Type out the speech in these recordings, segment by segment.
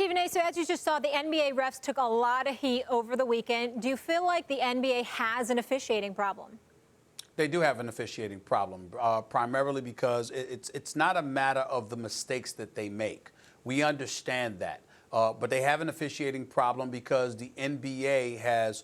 Stephen A., so as you just saw, the NBA refs took a lot of heat over the weekend. Do you feel like the NBA has an officiating problem? They do have an officiating problem, primarily because it's not a matter of the mistakes that they make. We understand that. But they have an officiating problem because the NBA has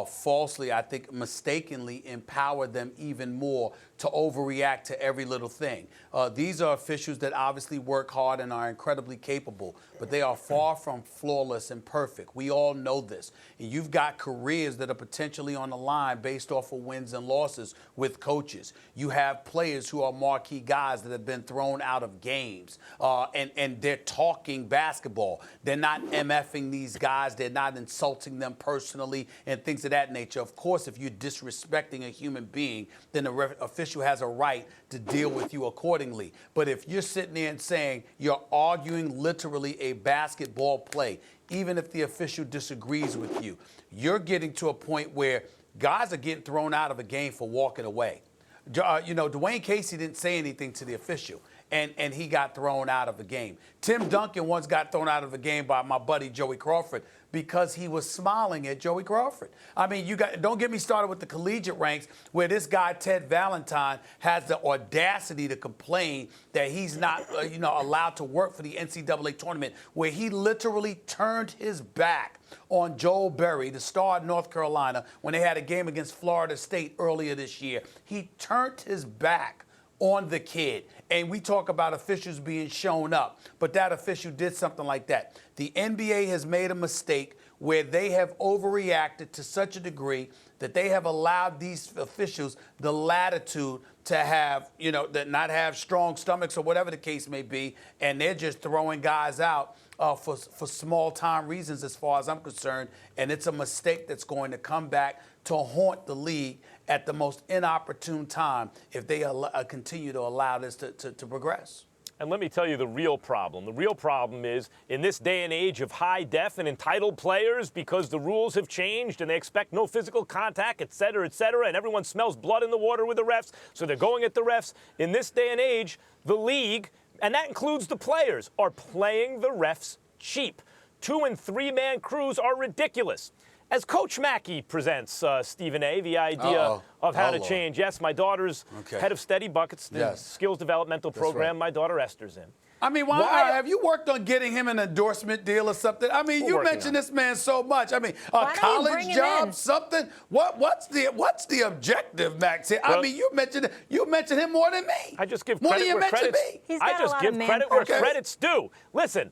falsely, I think mistakenly, empowered them even more to overreact to every little thing. These are officials that obviously work hard and are incredibly capable, but they are far from flawless and perfect. We all know this. And you've got careers that are potentially on the line based off of wins and losses with coaches. You have players who are marquee guys that have been thrown out of games, and they're talking basketball. They're not MFing these guys. They're not insulting them personally and things of that nature. Of course, if you're disrespecting a human being, then the official has a right to deal with you accordingly. But if you're sitting there and saying you're arguing literally a basketball play, even if the official disagrees with you, you're getting to a point where guys are getting thrown out of a game for walking away. Dwayne Casey didn't say anything to the official, and he got thrown out of the game. Tim Duncan once got thrown out of the game by my buddy Joey Crawford because he was smiling at Joey Crawford. I mean, don't get me started with the collegiate ranks where this guy Ted Valentine has the audacity to complain that he's not allowed to work for the NCAA tournament, where he literally turned his back on Joel Berry, the star of North Carolina, when they had a game against Florida State earlier this year. He turned his back on the kid. And we talk about officials being shown up, but that official did something like that. The NBA has made a mistake where they have overreacted to such a degree that they have allowed these officials the latitude to have, that not have strong stomachs or whatever the case may be, and they're just throwing guys out for small time reasons as far as I'm concerned, and it's a mistake that's going to come back to haunt the league at the most inopportune time if they continue to allow this to progress. And let me tell you the real problem. The real problem is, in this day and age of high def and entitled players, because the rules have changed and they expect no physical contact, et cetera, and everyone smells blood in the water with the refs, so they're going at the refs. In this day and age, the league, and that includes the players, are playing the refs cheap. 2- and 3-man crews are ridiculous. As Coach Mackey presents, Stephen A., the idea of how to change. Yes, my daughter's head of Steady Buckets, the skills developmental program my daughter Esther's in. I mean, why have you worked on getting him an endorsement deal or something? I mean, you mentioned this man so much. I mean, a college job, something. What's the objective, Max? I mean, you mentioned him more than me. I just give credit where credit's I just give credit where credit's due. Listen.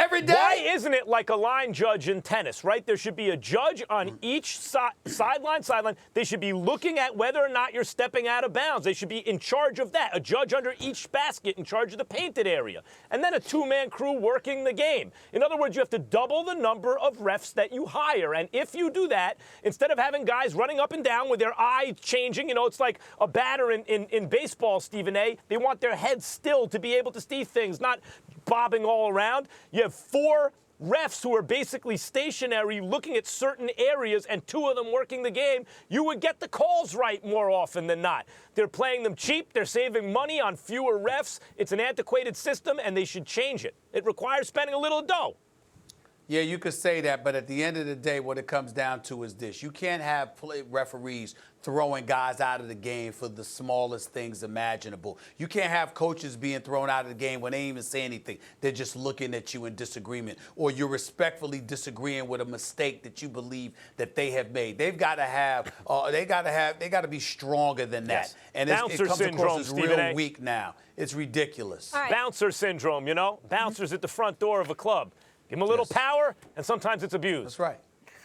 Every day? Why isn't it like a line judge in tennis, right? There should be a judge on each sideline. They should be looking at whether or not you're stepping out of bounds. They should be in charge of that. A judge under each basket in charge of the painted area. And then a 2-man crew working the game. In other words, you have to double the number of refs that you hire. And if you do that, instead of having guys running up and down with their eye changing, it's like a batter in baseball, Stephen A., they want their heads still to be able to see things, not bobbing all around. You have 4 refs who are basically stationary looking at certain areas and 2 of them working the game. You would get the calls right more often than not. They're playing them cheap. They're saving money on fewer refs. It's an antiquated system, and they should change it. It requires spending a little dough. Yeah, you could say that, but at the end of the day, what it comes down to is this. You can't have referees throwing guys out of the game for the smallest things imaginable. You can't have coaches being thrown out of the game when they ain't even say anything. They're just looking at you in disagreement, or you're respectfully disagreeing with a mistake that you believe that they have made. They've got to have, they got to be stronger than that. Yes. And Bouncer it comes syndrome, across as Stephen real A. weak now. It's ridiculous. Right. Bouncer syndrome, Bouncers at the front door of a club. Give them a little power, and sometimes it's abused. That's right.